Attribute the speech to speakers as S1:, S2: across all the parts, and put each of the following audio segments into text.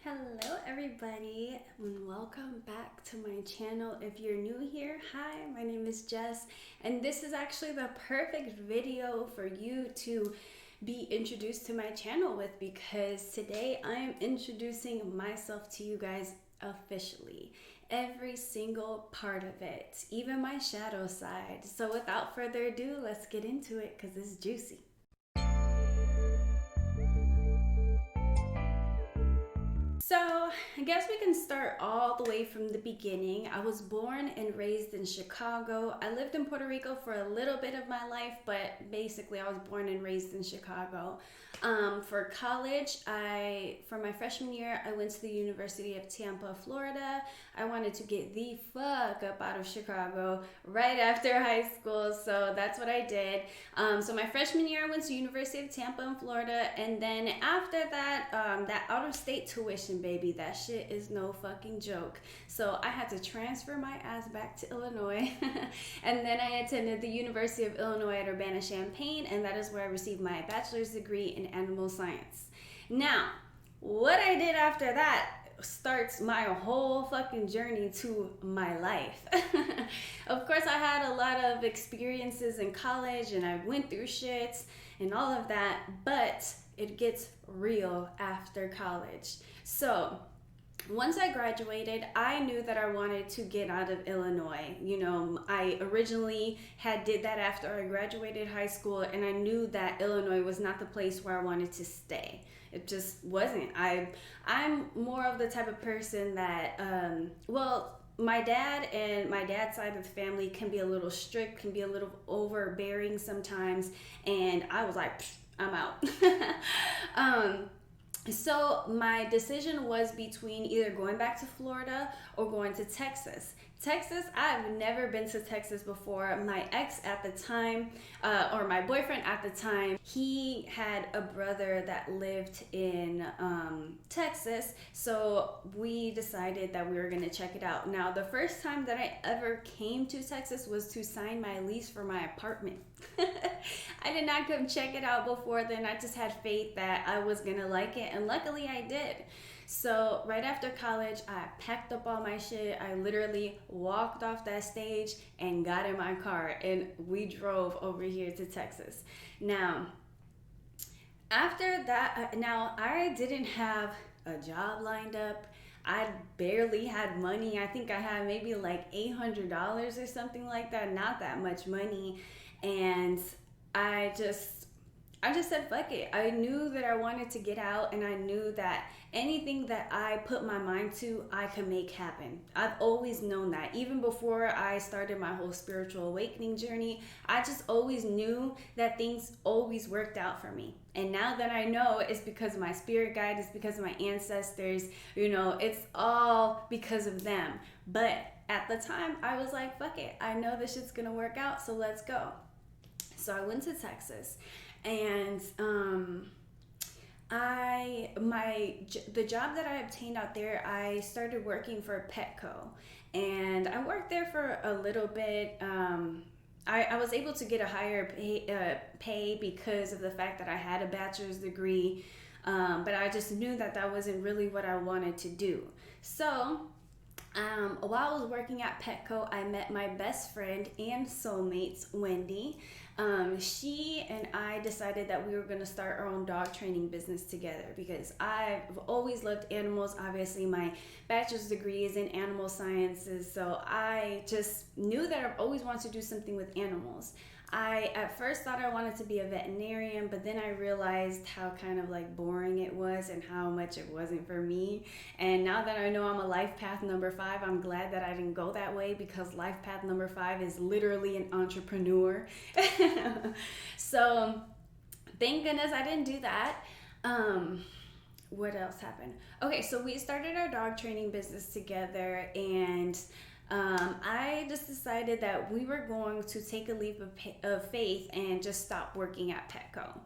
S1: Hello everybody and welcome back to my channel. If you're new here, hi, my name is Jess and this is actually the perfect video for you to be introduced to my channel with, because today I am introducing myself to you guys officially. Every single part of it, even my shadow side. So without further ado, let's get into it because it's juicy. So I guess we can start all the way from the beginning. I was born and raised in Chicago. I lived in Puerto Rico for a little bit of my life, but basically I was born and raised in Chicago. For college, for my freshman year, I went to the University of Tampa, Florida. I wanted to get the fuck up out of Chicago right after high school, so that's what I did. So my freshman year, I went to University of Tampa in Florida, and then after that, that out-of-state tuition, baby, that shit is no fucking joke. So I had to transfer my ass back to Illinois, and then I attended the University of Illinois at Urbana-Champaign, and that is where I received my bachelor's degree in animal science. Now, what I did after that starts my whole fucking journey to my life. Of course, I had a lot of experiences in college and I went through shit and all of that, but it gets real after college. So once I graduated, I knew that I wanted to get out of Illinois. You know, I originally did that after I graduated high school, and I knew that Illinois was not the place where I wanted to stay. It just wasn't. I'm more of the type of person that, my dad and my dad's side of the family can be a little strict, can be a little overbearing sometimes, and I was like, I'm out. So my decision was between either going back to Florida or going to Texas. I've never been to Texas before. My ex at the time, or my boyfriend at the time, he had a brother that lived in Texas, so we decided that we were gonna check it out. Now, the first time that I ever came to Texas was to sign my lease for my apartment. I did not come check it out before then. I just had faith that I was gonna like it, and luckily I did. So right after college, I packed up all my shit. I literally walked off that stage and got in my car, and we drove over here to Texas. Now, after that, now I didn't have a job lined up. I barely had money. I think I had maybe like $800 or something like that, not that much money. And I just said, fuck it. I knew that I wanted to get out, and I knew that anything that I put my mind to, I could make happen. I've always known that. Even before I started my whole spiritual awakening journey, I just always knew that things always worked out for me. And now that I know, it's because of my spirit guide, it's because of my ancestors, you know, it's all because of them. But at the time, I was like, fuck it. I know this shit's gonna work out, so let's go. So I went to Texas. And the job that I obtained out there, I started working for Petco, and I worked there for a little bit. I was able to get a higher pay because of the fact that I had a bachelor's degree, but I just knew that that wasn't really what I wanted to do. So while I was working at Petco, I met my best friend and soulmate, Wendy. She and I decided that we were going to start our own dog training business together, because I've always loved animals. Obviously, my bachelor's degree is in animal sciences, so I just knew that I've always wanted to do something with animals. I at first thought I wanted to be a veterinarian, but then I realized how kind of like boring it was and how much it wasn't for me. And now that I know I'm a life path number 5, I'm glad that I didn't go that way, because life path number 5 is literally an entrepreneur. So thank goodness I didn't do that. What else happened? Okay, so we started our dog training business together, and I just decided that we were going to take a leap of faith and just stop working at Petco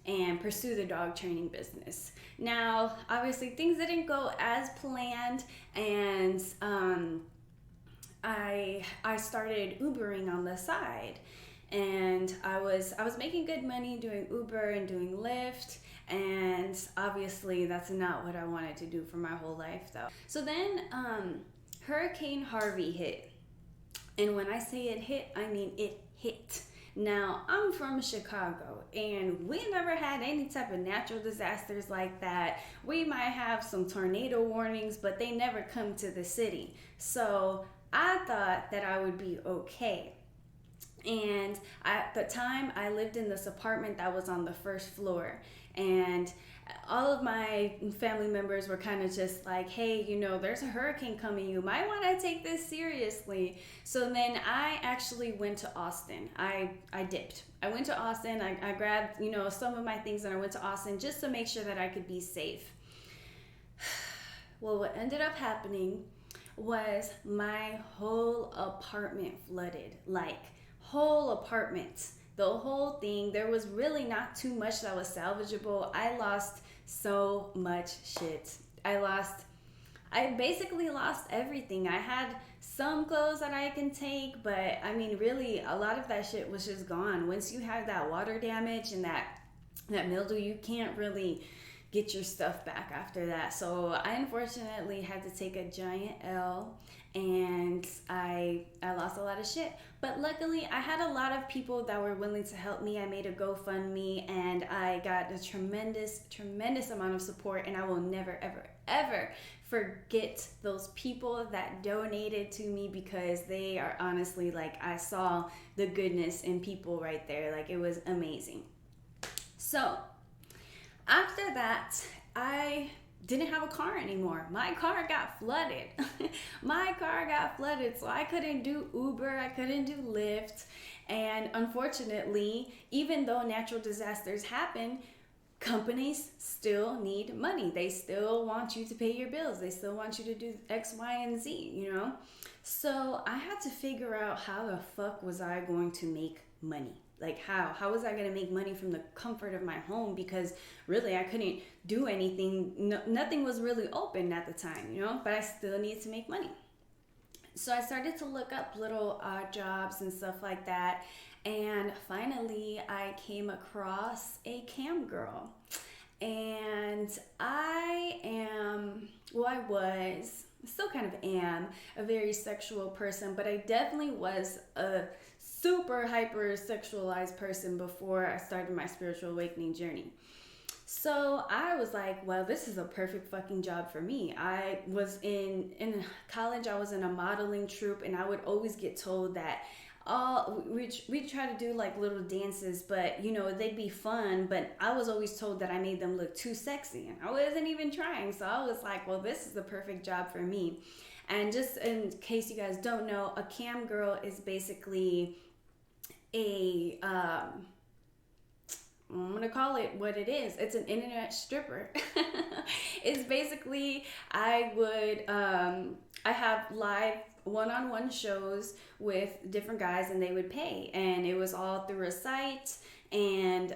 S1: and pursue the dog training business. Now, obviously, things didn't go as planned, and I started Ubering on the side, and I was making good money doing Uber and doing Lyft. And obviously that's not what I wanted to do for my whole life though. So then Hurricane Harvey hit. And when I say it hit, I mean it hit. Now, I'm from Chicago, and we never had any type of natural disasters like that. We might have some tornado warnings, but they never come to the city. So I thought that I would be okay. And at the time, I lived in this apartment that was on the first floor. And all of my family members were kind of just like, hey, you know, there's a hurricane coming. You might want to take this seriously. So then I actually went to Austin. I dipped. I went to Austin. I grabbed, you know, some of my things, and I went to Austin just to make sure that I could be safe. Well, what ended up happening was my whole apartment flooded. Like, whole apartment. The whole thing. There was really not too much that was salvageable. I lost so much shit. I basically lost everything. I had some clothes that I can take, but I mean, really, a lot of that shit was just gone. Once you have that water damage and that mildew, you can't really get your stuff back after that. So I unfortunately had to take a giant L, and I lost a lot of shit. But luckily, I had a lot of people that were willing to help me. I made a GoFundMe, and I got a tremendous amount of support, and I will never, ever, ever forget those people that donated to me, because they are honestly, like, I saw the goodness in people right there. Like, it was amazing. So after that, I didn't have a car anymore. My car got flooded. So I couldn't do Uber, I couldn't do Lyft. And unfortunately, even though natural disasters happen, companies still need money. They still want you to pay your bills. They still want you to do X, Y, and Z, you know? So I had to figure out how the fuck was I going to make money. Like, how was I going to make money from the comfort of my home? Because really, I couldn't do anything. Nothing was really open at the time, you know, but I still needed to make money. So I started to look up little odd jobs and stuff like that. And finally, I came across a cam girl. And still kind of am a very sexual person, but I definitely was a super hyper sexualized person before I started my spiritual awakening journey. So I was like, well, this is a perfect fucking job for me. I was in college, I was in a modeling troupe, and I would always get told that we try to do like little dances, but you know, they'd be fun, but I was always told that I made them look too sexy, and I wasn't even trying. So I was like, well, this is the perfect job for me. And just in case you guys don't know, a cam girl is basically a I'm gonna call it what it is. It's an internet stripper. It's basically, I have live one-on-one shows with different guys, and they would pay, and it was all through a site. And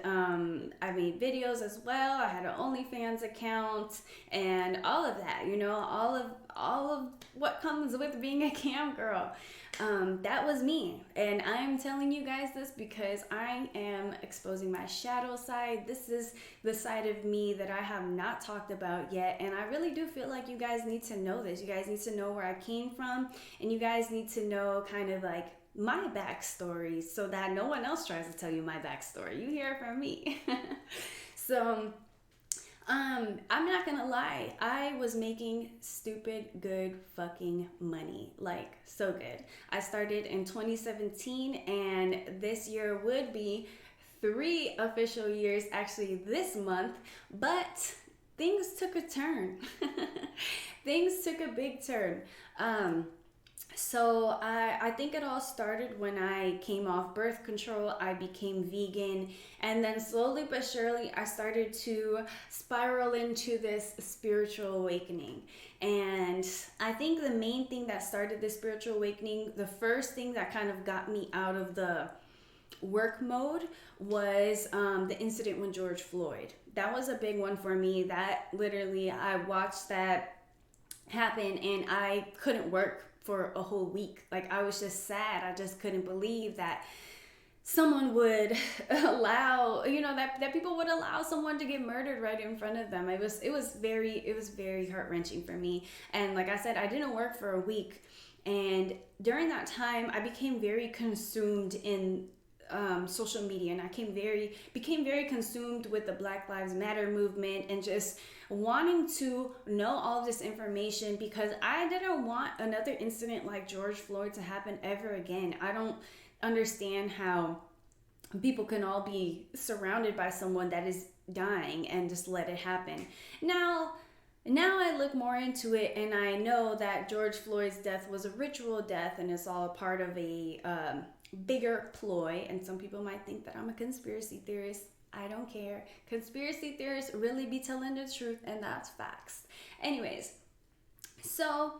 S1: I made videos as well. I had an OnlyFans account and all of that, you know, all of what comes with being a cam girl. That was me, and I'm telling you guys this because I am exposing my shadow side. This is the side of me that I have not talked about yet, and I really do feel like you guys need to know this. You guys need to know where I came from, and you guys need to know kind of like my backstory so that no one else tries to tell you my backstory. You hear it from me. So I'm not gonna lie, I was making stupid good fucking money, like so good. I started in 2017, and this year would be 3 official years actually this month, but things took a turn. Things took a big turn. So I think it all started when I came off birth control. I became vegan, and then slowly but surely I started to spiral into this spiritual awakening. And I think the main thing that started this spiritual awakening, the first thing that kind of got me out of the work mode, was the incident with George Floyd. That was a big one for me. That literally, I watched that happen, and I couldn't work for a whole week. Like, I was just sad. I just couldn't believe that someone would allow, that people would allow someone to get murdered right in front of them. It was very heart-wrenching for me. And like I said, I didn't work for a week, and during that time I became very consumed in social media, and I became very consumed with the Black Lives Matter movement, and just wanting to know all of this information, because I didn't want another incident like George Floyd to happen ever again. I don't understand how people can all be surrounded by someone that is dying and just let it happen. Now I look more into it, and I know that George Floyd's death was a ritual death, and it's all a part of a bigger ploy. And some people might think that I'm a conspiracy theorist. I don't care. Conspiracy theorists really be telling the truth, and that's facts. Anyways, so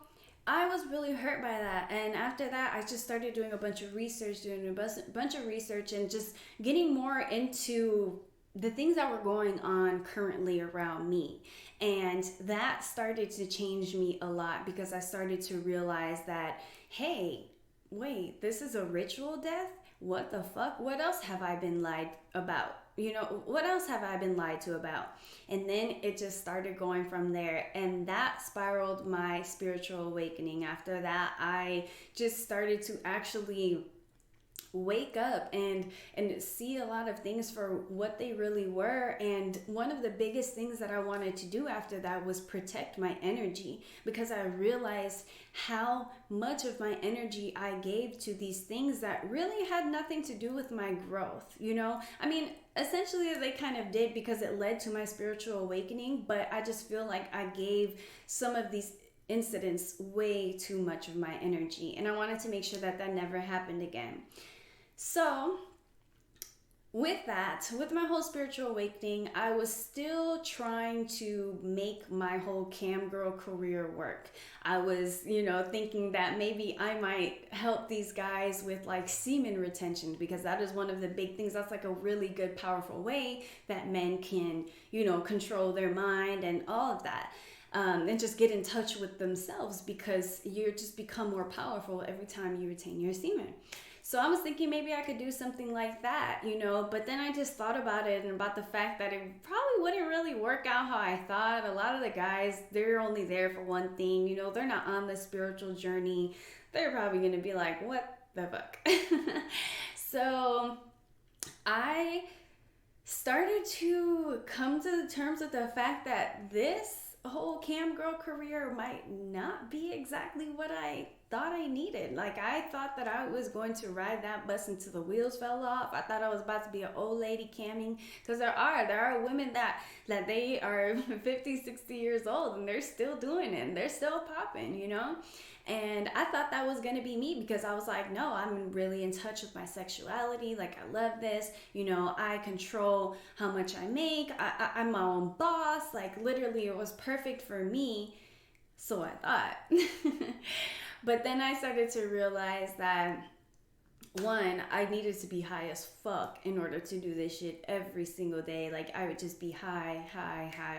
S1: I was really hurt by that, and after that I just started doing a bunch of research, and just getting more into the things that were going on currently around me. And that started to change me a lot, because I started to realize that, hey, wait, this is a ritual death? What the fuck? What else have I been lied about? What else have I been lied to about? And then it just started going from there, and that spiraled my spiritual awakening. After that, I just started to actually wake up and see a lot of things for what they really were. And one of the biggest things that I wanted to do after that was protect my energy, because I realized how much of my energy I gave to these things that really had nothing to do with my growth. Essentially they kind of did, because it led to my spiritual awakening, but I just feel like I gave some of these incidents way too much of my energy, and I wanted to make sure that that never happened again. So with my whole spiritual awakening, I was still trying to make my whole cam girl career work. I was, thinking that maybe I might help these guys with like semen retention, because that is one of the big things. That's like a really good, powerful way that men can, control their mind and all of that. And just get in touch with themselves, because you just become more powerful every time you retain your semen. So I was thinking maybe I could do something like that, but then I just thought about it, and about the fact that it probably wouldn't really work out how I thought. A lot of the guys, they're only there for one thing, they're not on the spiritual journey. They're probably going to be like, what the fuck? So I started to come to terms with the fact that this whole cam girl career might not be exactly what I thought I needed. Like, I thought that I was going to ride that bus until the wheels fell off. I thought I was about to be an old lady camming, because there are women that they are 50, 60 years old, and they're still doing it, and they're still popping, And I thought that was going to be me, because I was like, no, I'm really in touch with my sexuality. Like, I love this. I control how much I make. I'm my own boss. Like, literally, it was perfect for me. So I thought. But then I started to realize that, one, I needed to be high as fuck in order to do this shit every single day. Like, I would just be high,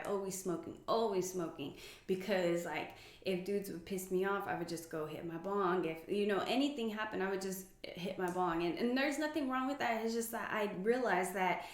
S1: always smoking. Because, like, if dudes would piss me off, I would just go hit my bong. If, anything happened, I would just hit my bong. And there's nothing wrong with that. It's just that I realized that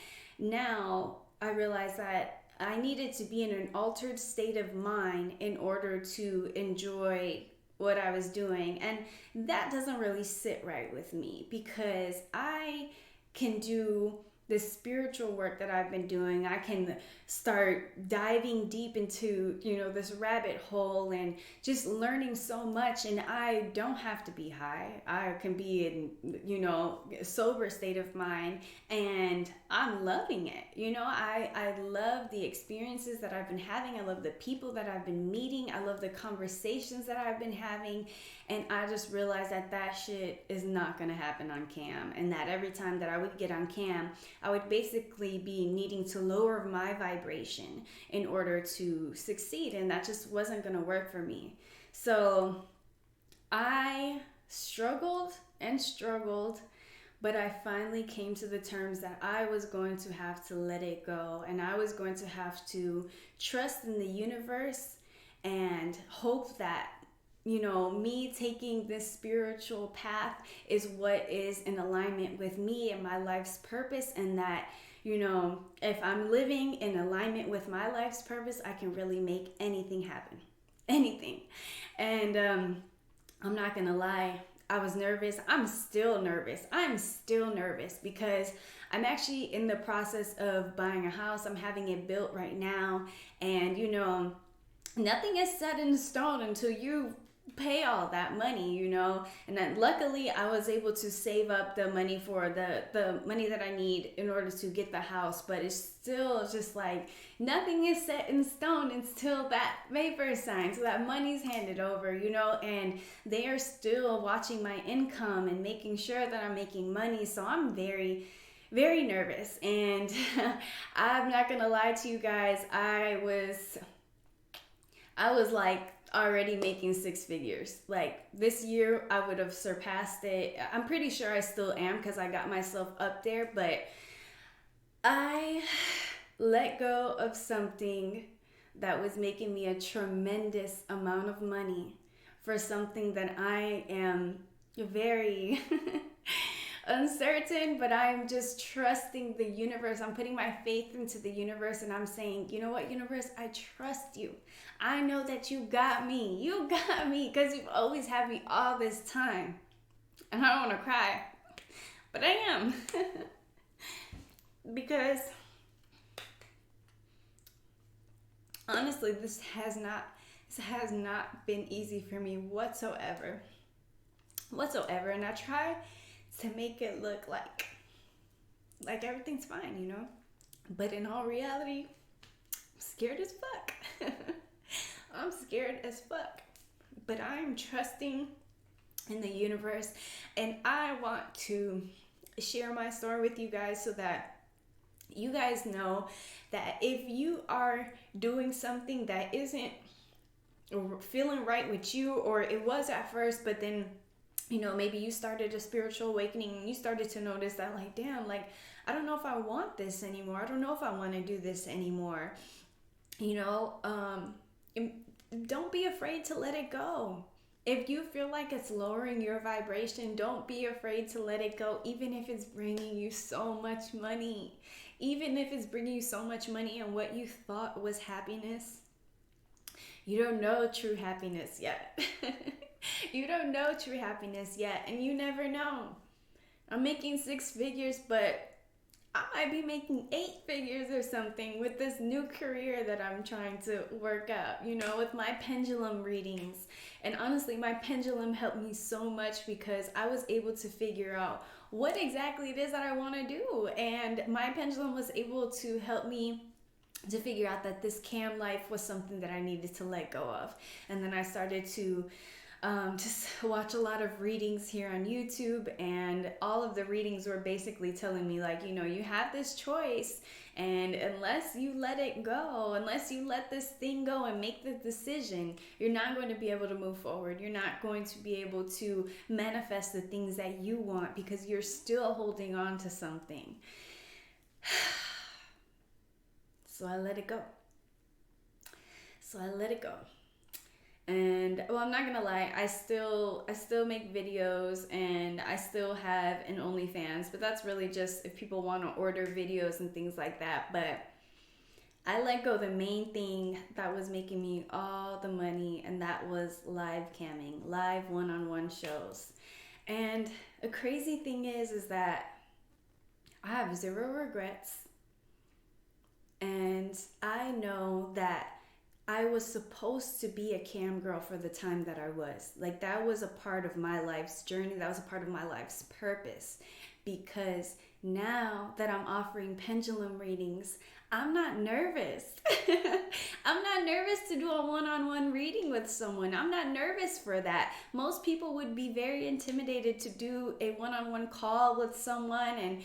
S1: I needed to be in an altered state of mind in order to enjoy what I was doing. And that doesn't really sit right with me, because I can do the spiritual work that I've been doing. I can start diving deep into, this rabbit hole, and just learning so much. And I don't have to be high. I can be in, a sober state of mind, and I'm loving it. I love the experiences that I've been having. I love the people that I've been meeting. I love the conversations that I've been having. And I just realized that shit is not going to happen on cam, and that every time that I would get on cam, I would basically be needing to lower my vibration in order to succeed, and that just wasn't going to work for me. So I struggled, but I finally came to the terms that I was going to have to let it go, and I was going to have to trust in the universe and hope that me taking this spiritual path is what is in alignment with me and my life's purpose, and that, if I'm living in alignment with my life's purpose, I can really make anything happen. Anything. And I'm not gonna lie, I was nervous. I'm still nervous because I'm actually in the process of buying a house. I'm having it built right now, and nothing is set in stone until you pay all that money, and then luckily I was able to save up the money for the money that I need in order to get the house. But it's still just like nothing is set in stone until that paper is signed, so that money's handed over, and they are still watching my income and making sure that I'm making money. So I'm very, very nervous, and I'm not gonna lie to you guys, I was like already making six figures. Like this year I would have surpassed it. I'm pretty sure I still am because I got myself up there, but I let go of something that was making me a tremendous amount of money for something that I am very uncertain, but I'm just trusting the universe. I'm putting my faith into the universe, and I'm saying, you know what, universe, I trust you. I know that you got me. You got me, because you've always had me all this time. And I don't want to cry, but I am. Because honestly, this has not been easy for me whatsoever. And I try to make it look like everything's fine, but in all reality, I'm scared as fuck. I'm scared as fuck, but I'm trusting in the universe, and I want to share my story with you guys so that you guys know that if you are doing something that isn't feeling right with you, or it was at first, but then maybe you started a spiritual awakening and you started to notice that, like, damn, like, I don't know if I want this anymore. I don't know if I want to do this anymore. Don't be afraid to let it go. If you feel like it's lowering your vibration, don't be afraid to let it go, even if it's bringing you so much money. Even if it's bringing you so much money and what you thought was happiness, you don't know true happiness yet. You don't know true happiness yet, and you never know. I'm making six figures, but I might be making 8 figures or something with this new career that I'm trying to work out, with my pendulum readings. And honestly, my pendulum helped me so much because I was able to figure out what exactly it is that I want to do. And my pendulum was able to help me to figure out that this cam life was something that I needed to let go of. And then I started to just watch a lot of readings here on YouTube, and all of the readings were basically telling me, like, you have this choice, and unless you let it go, unless you let this thing go and make the decision, you're not going to be able to move forward. You're not going to be able to manifest the things that you want because you're still holding on to something. So I let it go. And well, I'm not gonna lie, I still make videos, and I still have an OnlyFans, but that's really just if people want to order videos and things like that. But I let go the main thing that was making me all the money, and that was live camming, live one-on-one shows. And a crazy thing is that I have zero regrets, and I know that I was supposed to be a cam girl for the time that I was. Like, that was a part of my life's journey. That was a part of my life's purpose. Because now that I'm offering pendulum readings, I'm not nervous. I'm not nervous to do a one-on-one reading with someone. I'm not nervous for that. Most people would be very intimidated to do a one-on-one call with someone, and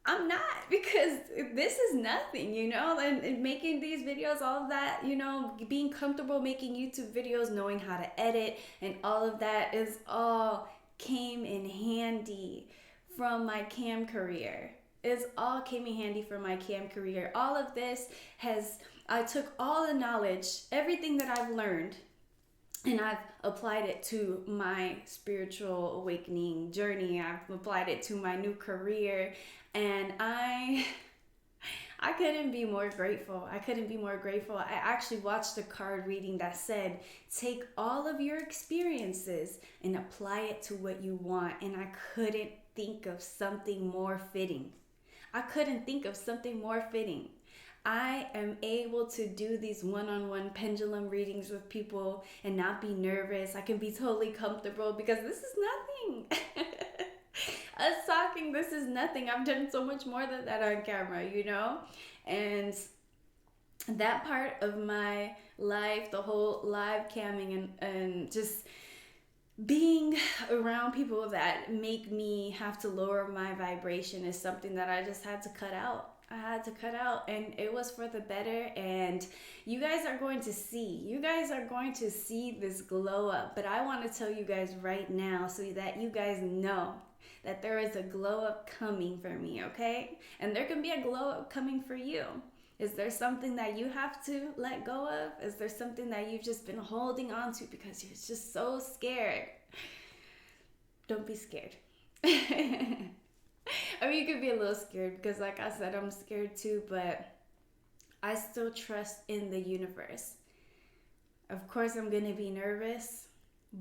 S1: I'm not, because this is nothing, and making these videos, all of that, being comfortable making YouTube videos, knowing how to edit, and all of that is all came in handy from my cam career. All of this I took all the knowledge, everything that I've learned And I've applied it to my spiritual awakening journey. I've applied it to my new career, and I couldn't be more grateful. I couldn't be more grateful. I actually watched a card reading that said, take all of your experiences and apply it to what you want. And I couldn't think of something more fitting. I couldn't think of something more fitting. I am able to do these one-on-one pendulum readings with people and not be nervous. I can be totally comfortable because this is nothing. Us talking, this is nothing. I've done so much more than that on camera, you know? And that part of my life, the whole live camming and just being around people that make me have to lower my vibration is something that I just had to cut out. I had to cut out, and it was for the better. And you guys are going to see this glow up. But I want to tell you guys right now so that you guys know that there is a glow up coming for me, okay? And there can be a glow up coming for you. Is there something that you have to let go of? Is there something that you've just been holding on to because you're just so scared? Don't be scared. I mean, you could be a little scared because, like I said, I'm scared too, but I still trust in the universe. Of course, I'm going to be nervous,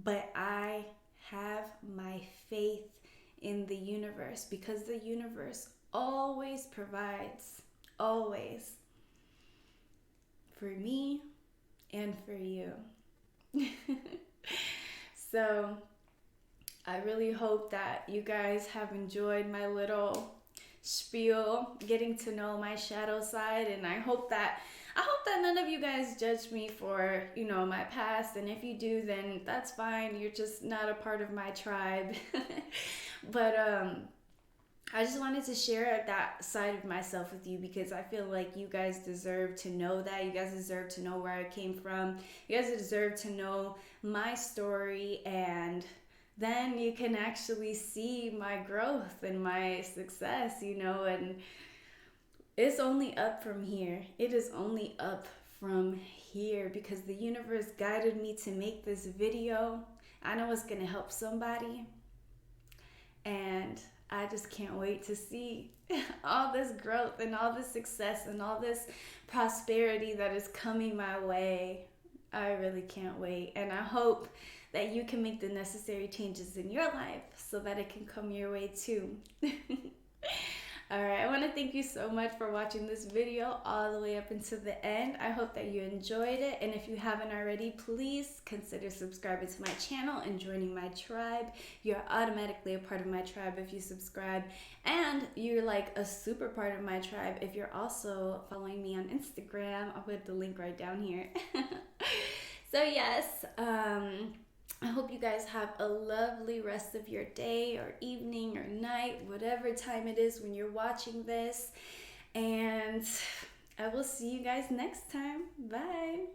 S1: but I have my faith in the universe because the universe always provides, always, for me and for you. So I really hope that you guys have enjoyed my little spiel, getting to know my shadow side, and I hope that none of you guys judge me for, my past, and if you do, then that's fine. You're just not a part of my tribe. But I just wanted to share that side of myself with you because I feel like you guys deserve to know that. You guys deserve to know where I came from. You guys deserve to know my story, and then you can actually see my growth and my success, and it's only up from here. It is only up from here because the universe guided me to make this video. I know it's going to help somebody, and I just can't wait to see all this growth and all this success and all this prosperity that is coming my way. I really can't wait, and I hope that you can make the necessary changes in your life so that it can come your way too. All right, I want to thank you so much for watching this video all the way up until the end. I hope that you enjoyed it, and if you haven't already, please consider subscribing to my channel and joining my tribe. You're automatically a part of my tribe if you subscribe, and you're like a super part of my tribe if you're also following me on Instagram. I'll put the link right down here. So yes, I hope you guys have a lovely rest of your day or evening or night, whatever time it is when you're watching this. And I will see you guys next time. Bye.